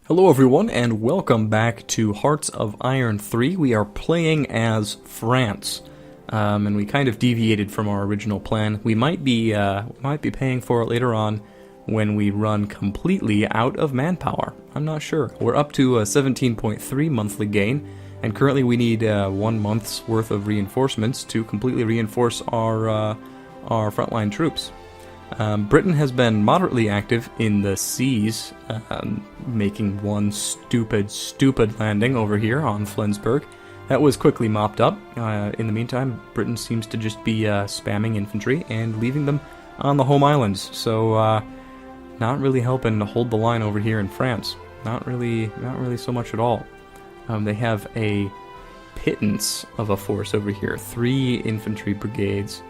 Hello everyone, and welcome back to Hearts of Iron 3. We are playing as France, and we kind of deviated from our original plan. We might be paying for it later on when we run completely out of manpower. I'm not sure. We're up to a 17.3 monthly gain, and currently we need 1 month's worth of reinforcements to completely reinforce our frontline troops. Britain has been moderately active in the seas, making one stupid landing over here on Flensburg. That was quickly mopped up. In the meantime, Britain seems to just be spamming infantry and leaving them on the home islands. So, not really helping to hold the line over here in France. Not really so much at all. They have a pittance of a force over here. 3 infantry brigades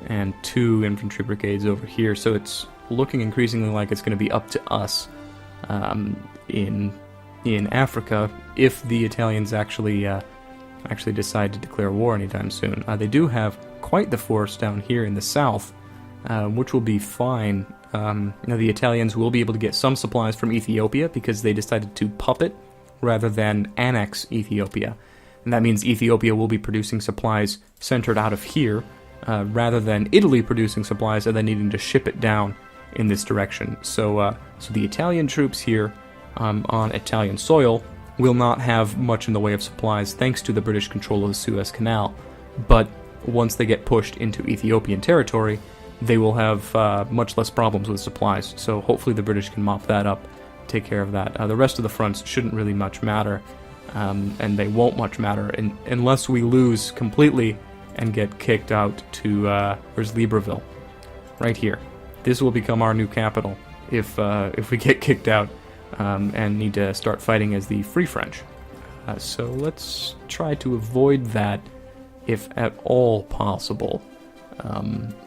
and 2 infantry brigades over here, so it's looking increasingly like it's going to be up to us in Africa if the Italians actually decide to declare war anytime soon. They do have quite the force down here in the south, which will be fine. The Italians will be able to get some supplies from Ethiopia because they decided to puppet rather than annex Ethiopia, and that means Ethiopia will be producing supplies centered out of here, rather than Italy producing supplies and then needing to ship it down in this direction. So the Italian troops here on Italian soil will not have much in the way of supplies thanks to the British control of the Suez Canal. But once they get pushed into Ethiopian territory, they will have much less problems with supplies. So hopefully the British can mop that up, take care of that. The rest of the fronts shouldn't really much matter, and they won't much matter unless we lose completely and get kicked out to, where's Libreville? Right here. This will become our new capital if we get kicked out and need to start fighting as the Free French. So let's try to avoid that if at all possible.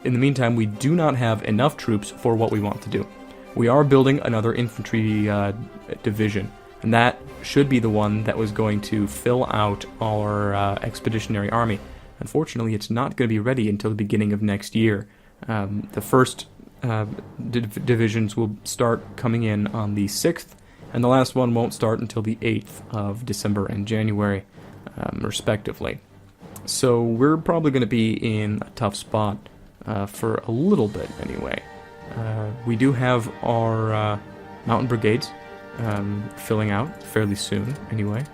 In the meantime, we do not have enough troops for what we want to do. We are building another infantry division, and that should be the one that was going to fill out our expeditionary army. Unfortunately, it's not going to be ready until the beginning of next year. The first divisions will start coming in on the 6th, and the last one won't start until the 8th of December and January, respectively. So we're probably going to be in a tough spot for a little bit anyway. We do have our mountain brigades filling out fairly soon anyway.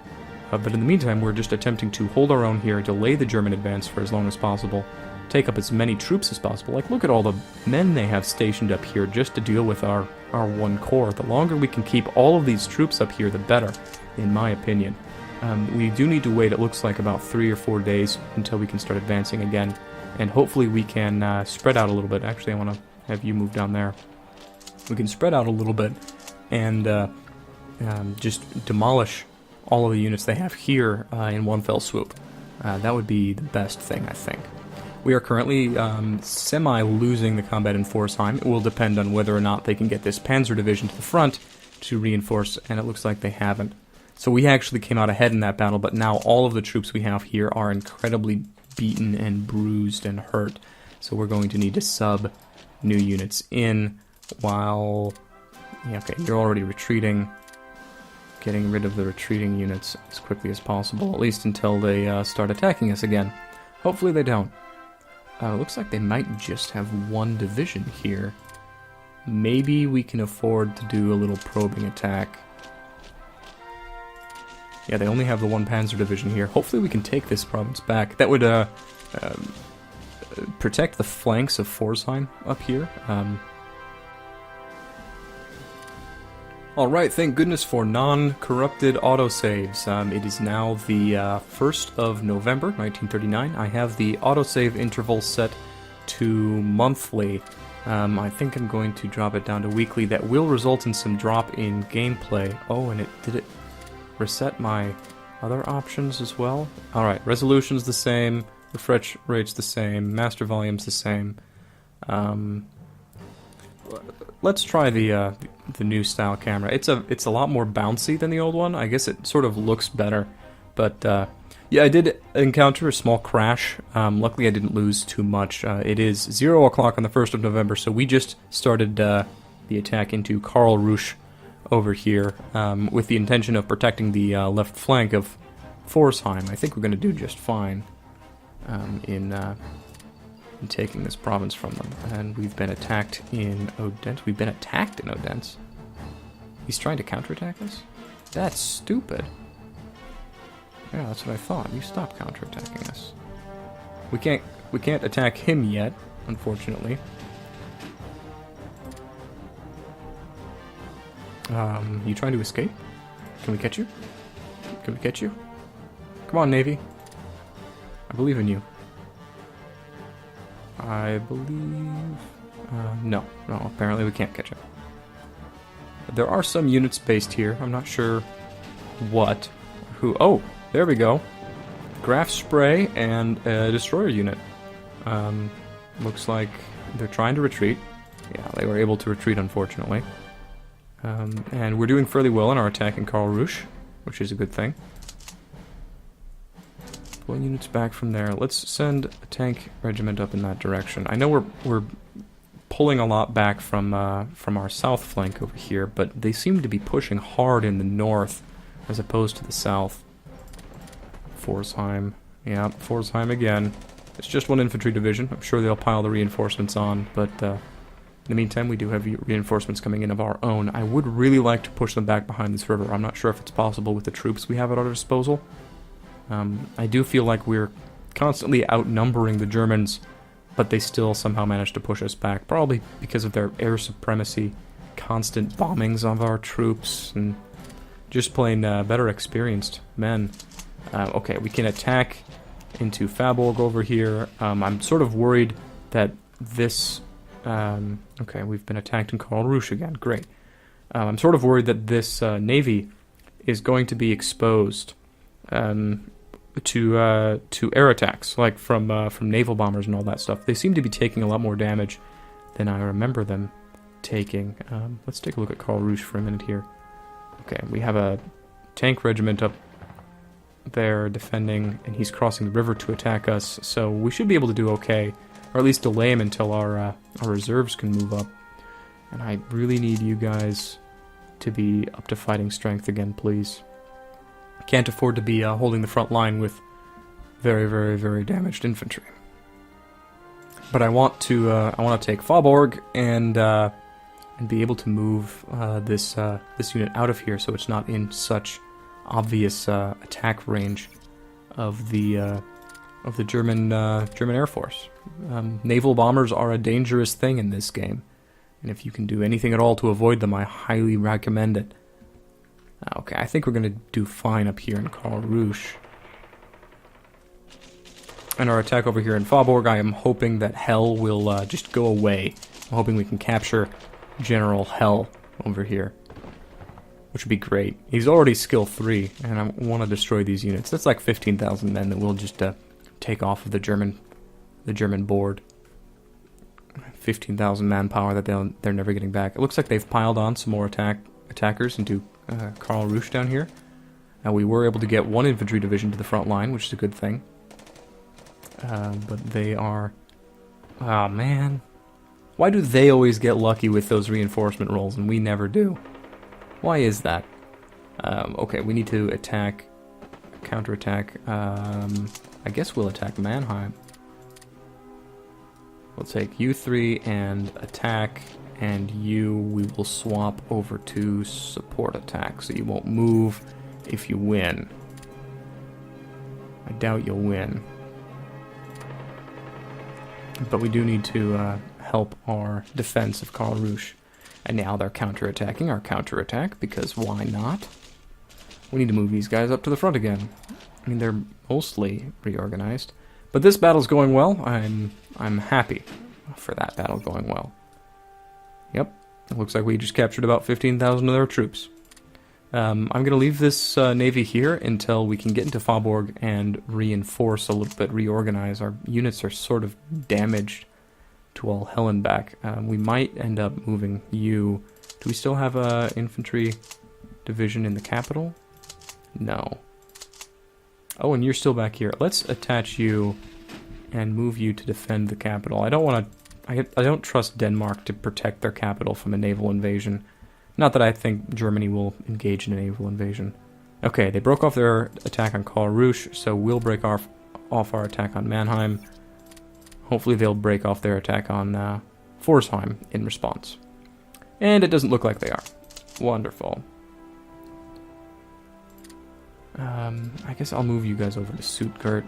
But in the meantime, we're just attempting to hold our own here, delay the German advance for as long as possible, take up as many troops as possible. Like, look at all the men they have stationed up here just to deal with our one corps. The longer we can keep all of these troops up here, the better, in my opinion. We do need to wait, it looks like, about 3 or 4 days until we can start advancing again, and hopefully we can spread out a little bit. Actually, I want to have you move down there. We can spread out a little bit and just demolish all of the units they have here in one fell swoop. That would be the best thing, I think. We are currently semi-losing the combat in Pforzheim. It will depend on whether or not they can get this Panzer Division to the front to reinforce, and it looks like they haven't. So we actually came out ahead in that battle, but now all of the troops we have here are incredibly beaten and bruised and hurt. So we're going to need to sub new units in while... Yeah, okay, you're already retreating. Getting rid of the retreating units as quickly as possible, at least until they start attacking us again. Hopefully they don't. Looks like they might just have 1 division here. Maybe we can afford to do a little probing attack. Yeah, they only have the 1 Panzer division here. Hopefully we can take this province back. That would protect the flanks of Pforzheim up here. Alright, thank goodness for non-corrupted autosaves. It is now the 1st of November, 1939. I have the autosave interval set to monthly. I think I'm going to drop it down to weekly. That will result in some drop in gameplay. Oh, and did it reset my other options as well? Alright, resolution's the same, refresh rate's the same, master volume's the same. Let's try the new style camera. It's a lot more bouncy than the old one. I guess it sort of looks better, but yeah, I did encounter a small crash. Luckily, I didn't lose too much. It is 0 o'clock on the 1st of November, so we just started the attack into Karl Rusch over here with the intention of protecting the left flank of Forsheim. I think we're going to do just fine in taking this province from them. And we've been attacked in Odense. We've been attacked in Odense. He's trying to counterattack us? That's stupid. Yeah, that's what I thought. You stop counterattacking us. We can't attack him yet, unfortunately. You trying to escape? Can we catch you? Can we catch you? Come on, Navy. I believe in you. I believe... no, apparently we can't catch him. There are some units based here. I'm not sure what. Who? Oh, there we go. Graph spray and a destroyer unit. Looks like they're trying to retreat. Yeah, they were able to retreat, unfortunately. And we're doing fairly well in our attack in Karl Rouge, which is a good thing. Pulling units back from there. Let's send a tank regiment up in that direction. I know we're pulling a lot back from our south flank over here, but they seem to be pushing hard in the north as opposed to the south. Forsheim. Yeah, Forsheim again. It's just one infantry division. I'm sure they'll pile the reinforcements on, but in the meantime, we do have reinforcements coming in of our own. I would really like to push them back behind this river. I'm not sure if it's possible with the troops we have at our disposal. I do feel like we're constantly outnumbering the Germans, but they still somehow manage to push us back, probably because of their air supremacy, constant bombings of our troops, and just plain better experienced men. Okay, we can attack into Faaborg over here. I'm sort of worried that this... okay, we've been attacked in Karl Rouge again. Great. I'm sort of worried that this navy is going to be exposed to air attacks, like from naval bombers and all that stuff. They seem to be taking a lot more damage than I remember them taking. Let's take a look at Karl Rouge for a minute here. Okay, we have a tank regiment up there defending, and he's crossing the river to attack us, so we should be able to do okay, or at least delay him until our reserves can move up. And I really need you guys to be up to fighting strength again, please. Can't afford to be holding the front line with very, very, very damaged infantry. But I want to take Faaborg and be able to move this unit out of here so it's not in such obvious attack range of the German Air Force. Naval bombers are a dangerous thing in this game, and if you can do anything at all to avoid them, I highly recommend it. Okay, I think we're going to do fine up here in Karl Rouge. And our attack over here in Faaborg, I am hoping that Hell will just go away. I'm hoping we can capture General Hell over here, which would be great. He's already skill 3, and I want to destroy these units. That's like 15,000 men that we'll just take off of the German board. 15,000 manpower that they're never getting back. It looks like they've piled on some more attackers into Karl Rouge down here. Now we were able to get one infantry division to the front line, which is a good thing. But they are... Oh, man. Why do they always get lucky with those reinforcement rolls and we never do? Why is that? Okay, we need to attack... counterattack. I guess we'll attack Mannheim. We'll take you 3 and attack, and we will swap over to support attack, so you won't move if you win. I doubt you'll win. But we do need to help our defense of Karl Rouge. And now they're counterattacking our counterattack, because why not? We need to move these guys up to the front again. I mean, they're mostly reorganized. But this battle's going well. I'm happy for that battle going well. Yep, it looks like we just captured about 15,000 of their troops. I'm going to leave this navy here until we can get into Faaborg and reinforce a little bit, reorganize. Our units are sort of damaged to all hell and back. We might end up moving you. Do we still have a infantry division in the capital? No. Oh, and you're still back here. Let's attach you and move you to defend the capital. I don't trust Denmark to protect their capital from a naval invasion. Not that I think Germany will engage in a naval invasion. Okay, they broke off their attack on Karl Rouge, so we'll break off our attack on Mannheim. Hopefully they'll break off their attack on Pforzheim in response. And it doesn't look like they are. Wonderful. I guess I'll move you guys over to Stuttgart.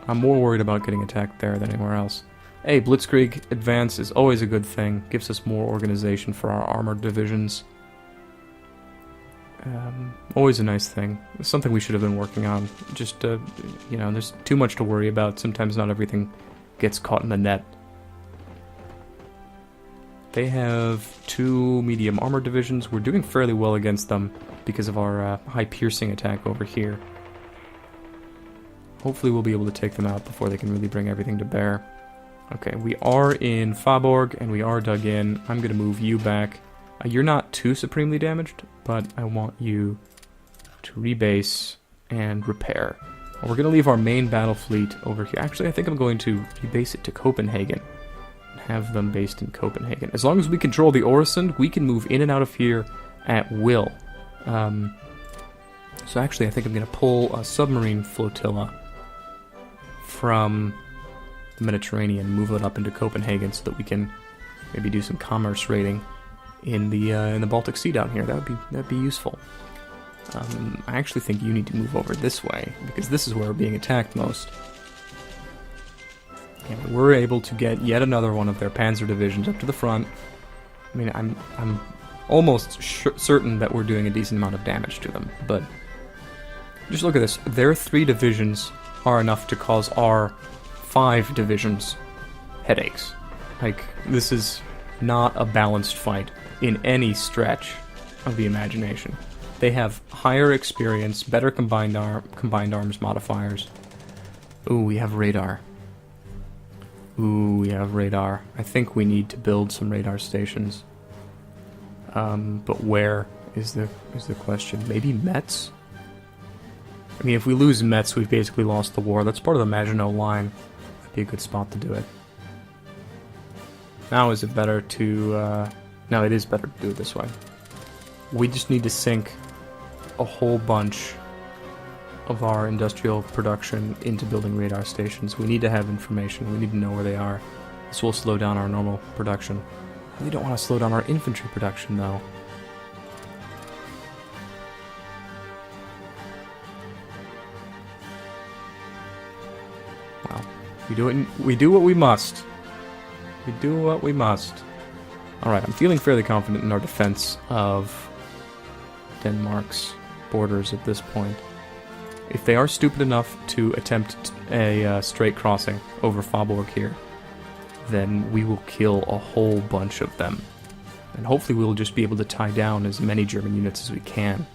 I'm more worried about getting attacked there than anywhere else. Hey, Blitzkrieg advance is always a good thing. Gives us more organization for our armored divisions. Always a nice thing. It's something we should have been working on. Just, you know, there's too much to worry about. Sometimes not everything gets caught in the net. They have 2 medium armor divisions. We're doing fairly well against them because of our high piercing attack over here. Hopefully we'll be able to take them out before they can really bring everything to bear. Okay, we are in Faaborg, and we are dug in. I'm going to move you back. You're not too supremely damaged, but I want you to rebase and repair. We're going to leave our main battle fleet over here. Actually, I think I'm going to rebase it to Copenhagen. Have them based in Copenhagen. As long as we control the Øresund, we can move in and out of here at will. So actually, I think I'm going to pull a submarine flotilla from the Mediterranean, move it up into Copenhagen so that we can maybe do some commerce raiding in the Baltic Sea down here. That'd be useful. I actually think you need to move over this way because this is where we're being attacked most. And we're able to get yet another one of their panzer divisions up to the front. I mean, I'm almost certain that we're doing a decent amount of damage to them, but just look at this. Their 3 divisions are enough to cause our 5 divisions headaches. Like, this is not a balanced fight in any stretch of the imagination. They have higher experience, better combined arms modifiers. Ooh, we have radar. I think we need to build some radar stations. But where is the question? Maybe Metz? I mean, if we lose Metz, we've basically lost the war. That's part of the Maginot Line. That'd be a good spot to do it. Now is it better to... No, it is better to do it this way. We just need to sink a whole bunch of our industrial production into building radar stations. We need to have information. We need to know where they are. This will slow down our normal production. We don't want to slow down our infantry production, though. Well, we do what we must. We do what we must. Alright, I'm feeling fairly confident in our defense of Denmark's borders at this point. If they are stupid enough to attempt a straight crossing over Faaborg here, then we will kill a whole bunch of them. And hopefully we'll just be able to tie down as many German units as we can.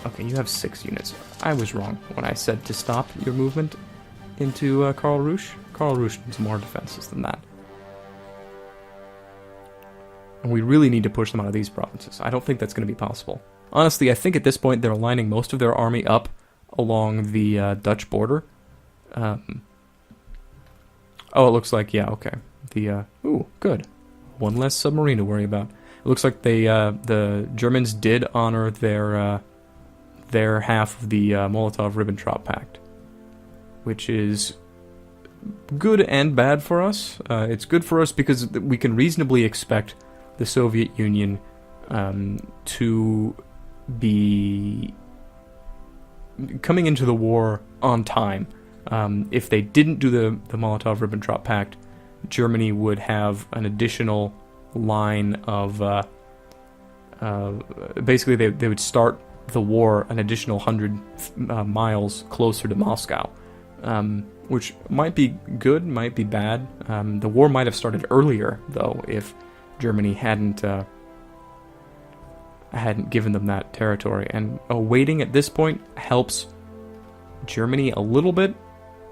Okay, you have 6 units. I was wrong when I said to stop your movement into Karl Rouge. Karl Rouge needs more defenses than that. And we really need to push them out of these provinces. I don't think that's going to be possible. Honestly, I think at this point they're lining most of their army up along the Dutch border. Oh, it looks like, yeah, okay. Ooh, good. One less submarine to worry about. It looks like the Germans did honor their half of the Molotov-Ribbentrop Pact, which is good and bad for us. It's good for us because we can reasonably expect the Soviet Union to be coming into the war on time. If they didn't do the Molotov-Ribbentrop Pact, Germany would have an additional line of... basically, they would start the war an additional 100 miles closer to Moscow, which might be good, might be bad. The war might have started earlier, though, if Germany hadn't given them that territory. And waiting at this point helps Germany a little bit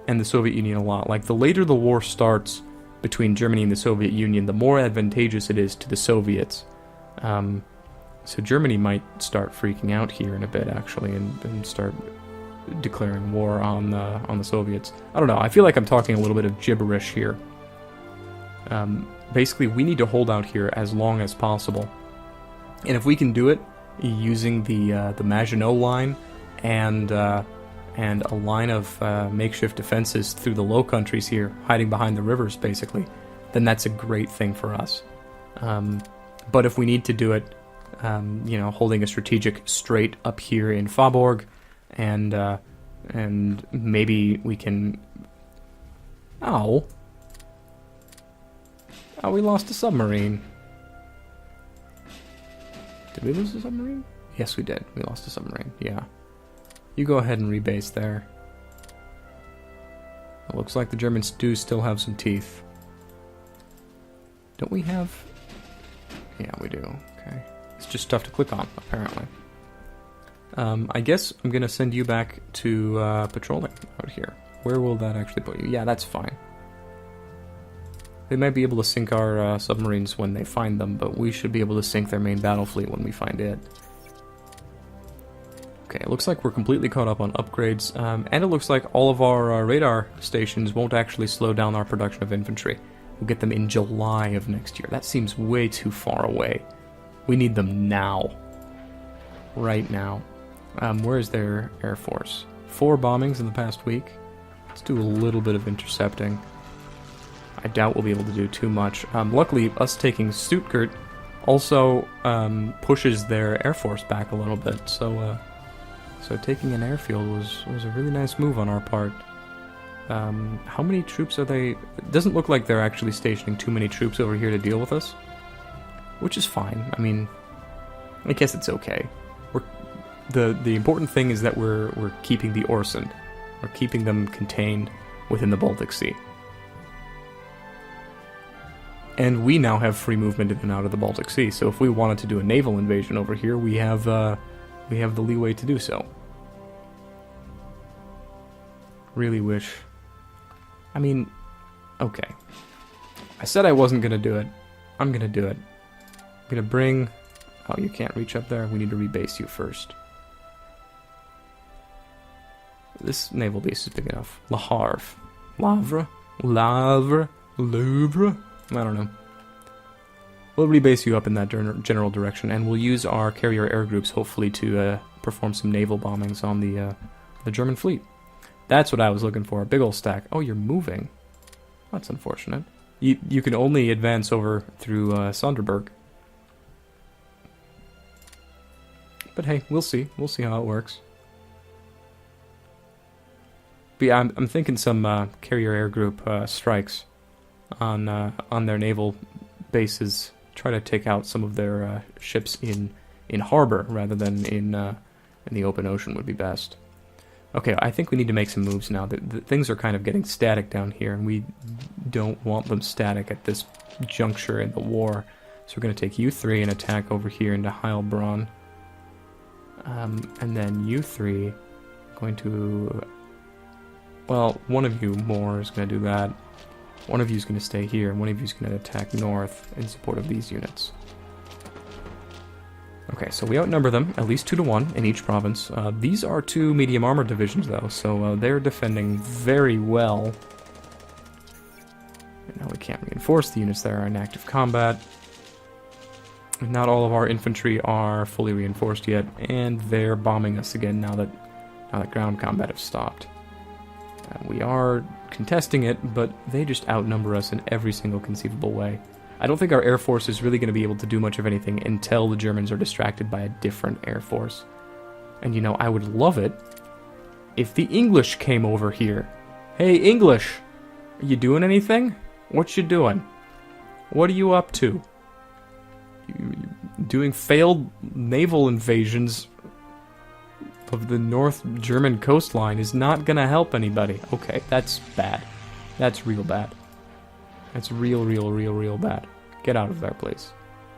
and the Soviet Union a lot. Like, the later the war starts between Germany and the Soviet Union, the more advantageous it is to the Soviets. So Germany might start freaking out here in a bit, actually, and start declaring war on the Soviets. I don't know. I feel like I'm talking a little bit of gibberish here. Basically, we need to hold out here as long as possible. And if we can do it using the Maginot Line and a line of makeshift defenses through the Low Countries here, hiding behind the rivers, basically, then that's a great thing for us. But if we need to do it, holding a strategic straight up here in Faubourg, and maybe we can... Ow! Oh, we lost a submarine. Did we lose a submarine? Yes, we did. We lost a submarine, yeah. You go ahead and rebase there. It looks like the Germans do still have some teeth. Don't we have... Yeah, we do. Okay. It's just tough to click on, apparently. I guess I'm going to send you back to patrolling out here. Where will that actually put you? Yeah, that's fine. They might be able to sink our submarines when they find them, but we should be able to sink their main battle fleet when we find it. Okay, it looks like we're completely caught up on upgrades, and it looks like all of our radar stations won't actually slow down our production of infantry. We'll get them in July of next year. That seems way too far away. We need them now. Right now. Where is their air force? 4 bombings in the past week. Let's do a little bit of intercepting. I doubt we'll be able to do too much. Luckily, us taking Stuttgart also pushes their air force back a little bit. So taking an airfield was a really nice move on our part. How many troops are they? It doesn't look like they're actually stationing too many troops over here to deal with us, which is fine. I mean, I guess it's okay. The important thing is that we're keeping the Orsund. We're keeping them contained within the Baltic Sea. And we now have free movement in and out of the Baltic Sea, so if we wanted to do a naval invasion over here, we have the leeway to do so. Really wish... I mean, okay. I said I wasn't gonna do it. I'm gonna do it. I'm gonna bring... Oh, you can't reach up there? We need to rebase you first. This naval base is big enough. Le Havre. Lavre? Lavre? Louvre? I don't know. We'll rebase you up in that general direction, and we'll use our carrier air groups, hopefully, to perform some naval bombings on the German fleet. That's what I was looking for, a big ol' stack. Oh, you're moving. That's unfortunate. You can only advance over through Sonderburg. But hey, we'll see. We'll see how it works. But yeah, I'm thinking some carrier air group strikes on their naval bases. Try to take out some of their ships in harbor rather than in the open ocean would be best. Okay, I think we need to make some moves now. The things are kind of getting static down here, and we don't want them static at this juncture in the war. So we're going to take U3 and attack over here into Heilbronn. And then U3 going to... Well, one of you more is going to do that. One of you is going to stay here, and one of you is going to attack north in support of these units. Okay, so we outnumber them, at least 2-1 in each province. These are 2 medium armor divisions, though, so they're defending very well. And now we can't reinforce. The units there are in active combat. Not all of our infantry are fully reinforced yet, and they're bombing us again now that ground combat has stopped. We are contesting it, but they just outnumber us in every single conceivable way. I don't think our air force is really going to be able to do much of anything until the Germans are distracted by a different air force. And you know, I would love it if the English came over here. Hey, English! Are you doing anything? What you doing? What are you up to? You doing failed naval invasions of the North German coastline is not going to help anybody. Okay, that's bad. That's real bad. That's real bad. Get out of there, please.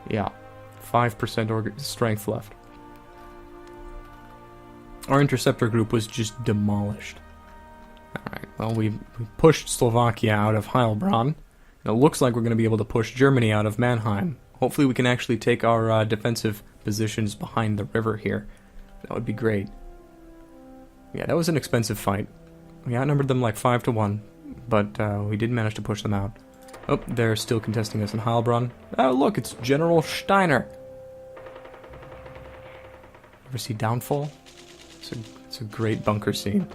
Yeah. 5% strength left. Our interceptor group was just demolished. Alright, well, we pushed Slovakia out of Heilbronn. And it looks like we're going to be able to push Germany out of Mannheim. Hopefully we can actually take our defensive positions behind the river here. That would be great. Yeah, that was an expensive fight. We outnumbered them like 5-1, but we did manage to push them out. Oh, they're still contesting us in Heilbronn. Oh, look, it's General Steiner. Ever see Downfall? It's a great bunker scene.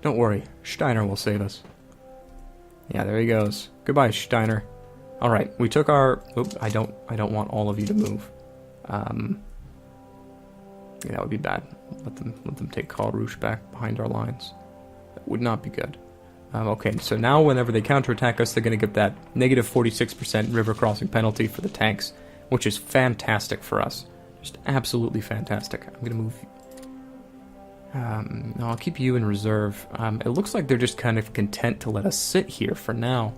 Don't worry, Steiner will save us. Yeah, there he goes. Goodbye, Steiner. All right, we took our. Oop, I don't want all of you to move. Yeah, that would be bad. Let them take Karl Roosh back behind our lines. That would not be good. Okay, so now whenever they counterattack us, they're going to get that negative 46% river crossing penalty for the tanks, which is fantastic for us. Just absolutely fantastic. I'm going to move. No, I'll keep you in reserve. It looks like they're just kind of content to let us sit here for now.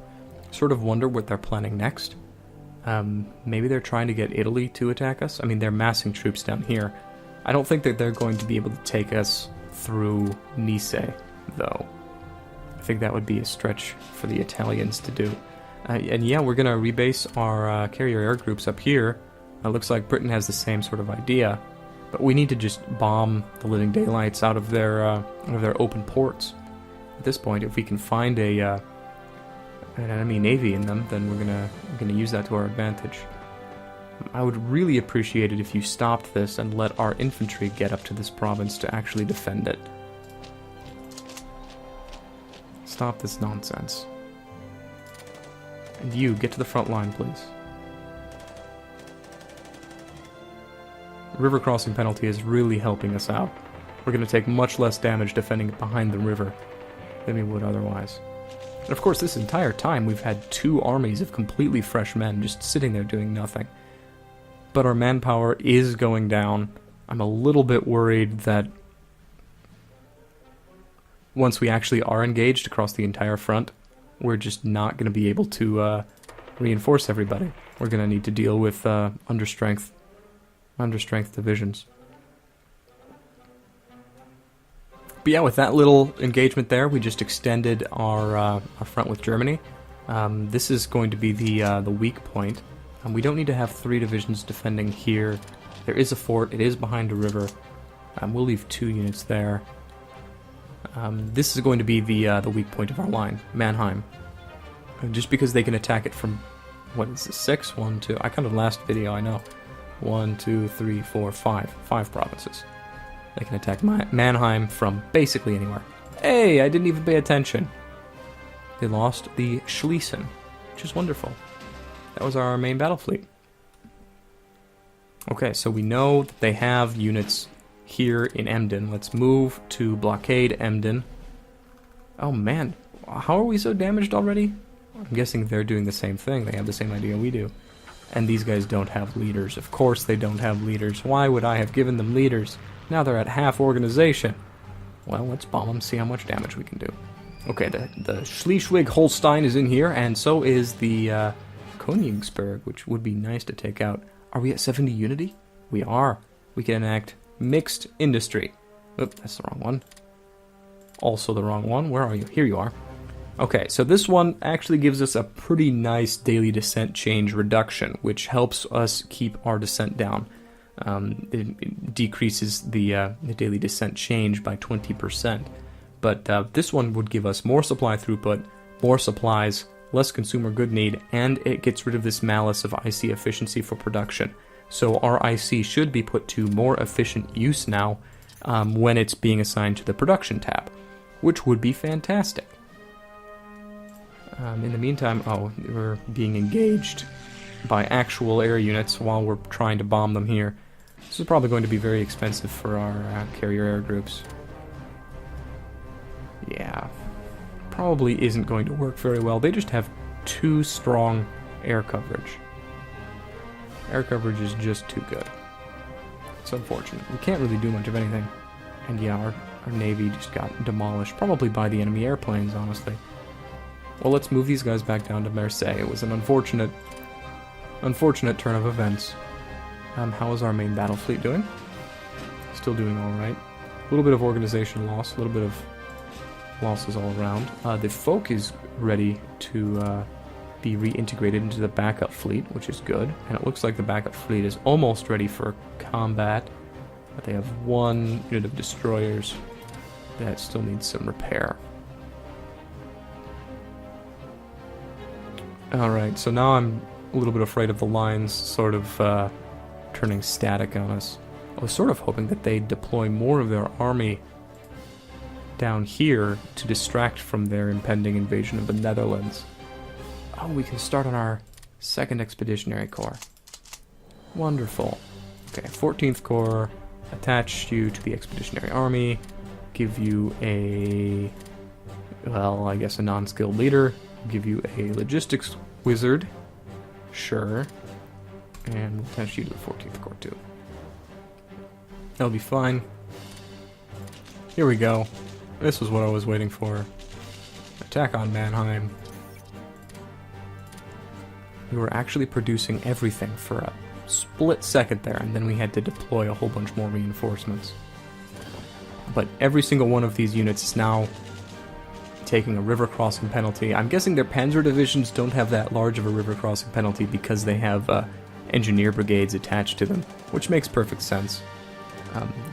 Sort of wonder what they're planning next. Maybe they're trying to get Italy to attack us. I mean, they're massing troops down here. I don't think that they're going to be able to take us through Nice, though. I think that would be a stretch for the Italians to do. And yeah, we're going to rebase our carrier air groups up here. It looks like Britain has the same sort of idea. But we need to just bomb the living daylights out of their open ports. At this point, if we can find an enemy navy in them, then we're gonna use that to our advantage. I would really appreciate it if you stopped this and let our infantry get up to this province to actually defend it. Stop this nonsense. And you, get to the front line, please. River crossing penalty is really helping us out. We're going to take much less damage defending behind the river than we would otherwise. And of course, this entire time we've had 2 armies of completely fresh men just sitting there doing nothing. But our manpower is going down. I'm a little bit worried that once we actually are engaged across the entire front, we're just not going to be able to reinforce everybody. We're going to need to deal with understrength divisions. But yeah, with that little engagement there, we just extended our front with Germany. This is going to be the weak point. We don't need to have 3 divisions defending here. There is a fort. It is behind a river. We'll leave 2 units there. This is going to be the weak point of our line, Mannheim. Just because they can attack it from, what is this, 6? 1, 2. I counted last video, I know. 1, 2, 3, 4, 5. 5 provinces. They can attack Mannheim from basically anywhere. Hey, I didn't even pay attention. They lost the Schlesien, which is wonderful. That was our main battle fleet. Okay, so we know that they have units here in Emden. Let's move to blockade Emden. Oh man, how are we so damaged already? I'm guessing they're doing the same thing. They have the same idea we do. And these guys don't have leaders. Of course they don't have leaders. Why would I have given them leaders? Now they're at half organization. Well, let's bomb them, see how much damage we can do. Okay, the Schleswig-Holstein is in here, and so is the Königsberg, which would be nice to take out. Are we at 70 unity? We are. We can enact mixed industry. Oop, that's the wrong one. Also the wrong one. Where are you? Here you are. Okay, so this one actually gives us a pretty nice daily descent change reduction, which helps us keep our descent down. It decreases the daily descent change by 20%. But this one would give us more supply throughput, more supplies, less consumer good need, and it gets rid of this malus of IC efficiency for production. So our IC should be put to more efficient use now when it's being assigned to the production tab, which would be fantastic. In the meantime, we're being engaged by actual air units while we're trying to bomb them here. This is probably going to be very expensive for our carrier air groups. Yeah, probably isn't going to work very well. They just have too strong air coverage. Air coverage is just too good. It's unfortunate. We can't really do much of anything. And yeah, our navy just got demolished, probably by the enemy airplanes, honestly. Well, let's move these guys back down to Marseille. It was an unfortunate turn of events. How is our main battle fleet doing? Still doing alright. A little bit of organization loss, a little bit of losses all around. The Folk is ready to be reintegrated into the backup fleet, which is good. And it looks like the backup fleet is almost ready for combat. But they have 1 unit of destroyers that still needs some repair. Alright, so now I'm a little bit afraid of the lines sort of turning static on us. I was sort of hoping that they'd deploy more of their army down here to distract from their impending invasion of the Netherlands. Oh, we can start on our 2nd Expeditionary Corps. Wonderful. Okay, 14th Corps, attach you to the Expeditionary Army, give you a, well, I guess a non-skilled leader, give you a logistics wizard, sure, and we'll attach you to the 14th Corps too. That'll be fine. Here we go. This was what I was waiting for. Attack on Mannheim. We were actually producing everything for a split second there, and then we had to deploy a whole bunch more reinforcements. But every single one of these units is now taking a river crossing penalty. I'm guessing their panzer divisions don't have that large of a river crossing penalty because they have engineer brigades attached to them, which makes perfect sense.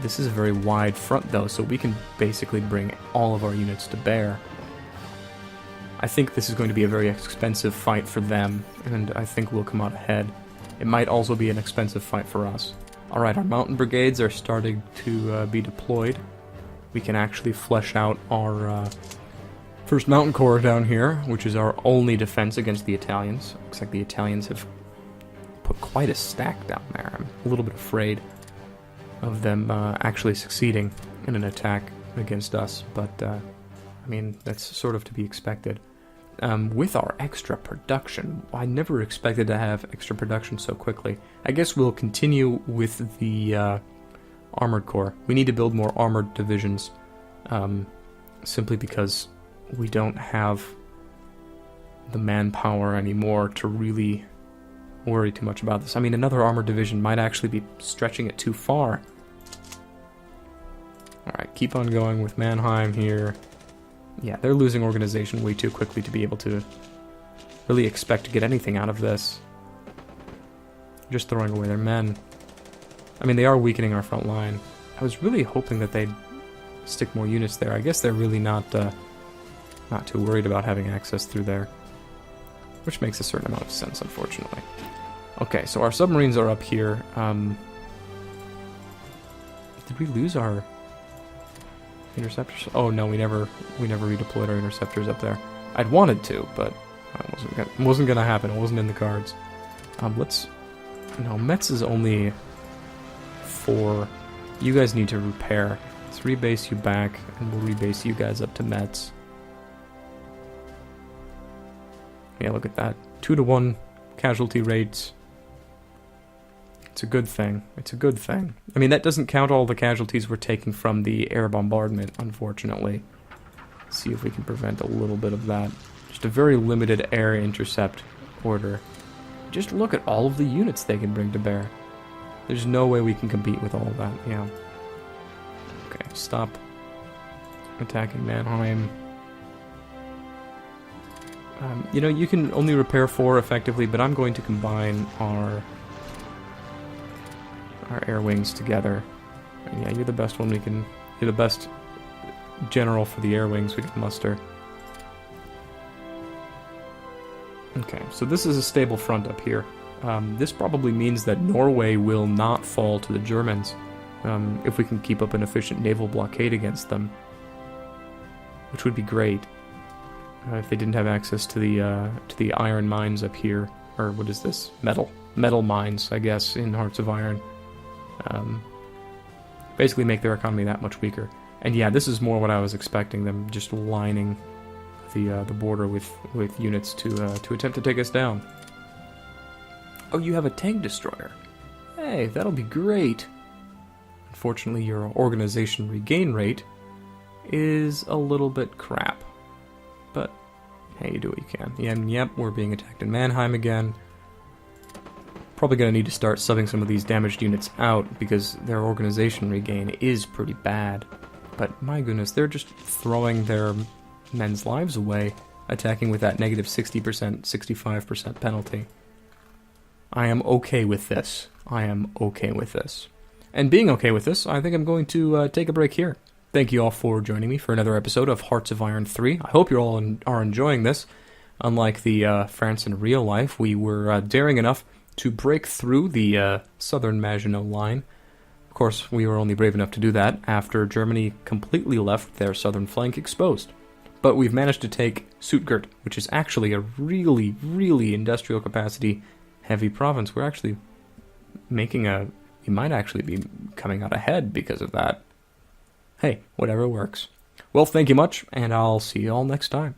This is a very wide front though, so we can basically bring all of our units to bear. I think this is going to be a very expensive fight for them, and I think we'll come out ahead. It might also be an expensive fight for us. Alright, our mountain brigades are starting to be deployed. We can actually flesh out our 1st Mountain Corps down here, which is our only defense against the Italians. Looks like the Italians have put quite a stack down there. I'm a little bit afraid of them actually succeeding in an attack against us, but I mean, that's sort of to be expected. With our extra production, I never expected to have extra production so quickly. I guess we'll continue with the Armored Corps. We need to build more armored divisions, simply because we don't have the manpower anymore to really worry too much about this. I mean, another armored division might actually be stretching it too far. Alright, keep on going with Mannheim here. Yeah, they're losing organization way too quickly to be able to really expect to get anything out of this. Just throwing away their men. I mean, they are weakening our front line. I was really hoping that they'd stick more units there. I guess they're really not too worried about having access through there. Which makes a certain amount of sense, unfortunately. Okay, so our submarines are up here. Did we lose our interceptors? Oh no, we never redeployed our interceptors up there. I'd wanted to, but it wasn't gonna happen. It wasn't in the cards. No, Metz is only 4. You guys need to repair. Let's rebase you back, and we'll rebase you guys up to Metz. Yeah, look at that. 2-to-1 casualty rates. It's a good thing. It's a good thing. I mean, that doesn't count all the casualties we're taking from the air bombardment, unfortunately. Let's see if we can prevent a little bit of that. Just a very limited air intercept order. Just look at all of the units they can bring to bear. There's no way we can compete with all of that, yeah. Okay, stop attacking Mannheim. You know, you can only repair 4 effectively, but I'm going to combine our air wings together. And yeah, you're the best one we can... You're the best general for the air wings we can muster. Okay, so this is a stable front up here. This probably means that Norway will not fall to the Germans if we can keep up an efficient naval blockade against them, which would be great. If they didn't have access to the iron mines up here, or what is this? Metal mines, I guess, in Hearts of Iron. Basically make their economy that much weaker. And yeah, this is more what I was expecting, them just lining the border with units to attempt to take us down. Oh, you have a tank destroyer. Hey, that'll be great. Unfortunately, your organization regain rate is a little bit crap. But, hey, you do what you can. Yeah, and yep, we're being attacked in Mannheim again. Probably going to need to start subbing some of these damaged units out, because their organization regain is pretty bad. But, my goodness, they're just throwing their men's lives away, attacking with that negative 60%, 65% penalty. I am okay with this. I am okay with this. And being okay with this, I think I'm going to take a break here. Thank you all for joining me for another episode of Hearts of Iron 3. I hope you all are enjoying this. Unlike the France in real life, we were daring enough to break through the southern Maginot Line. Of course, we were only brave enough to do that after Germany completely left their southern flank exposed. But we've managed to take Stuttgart, which is actually a really, really industrial capacity heavy province. We're actually making we might actually be coming out ahead because of that. Hey, whatever works. Well, thank you much, and I'll see you all next time.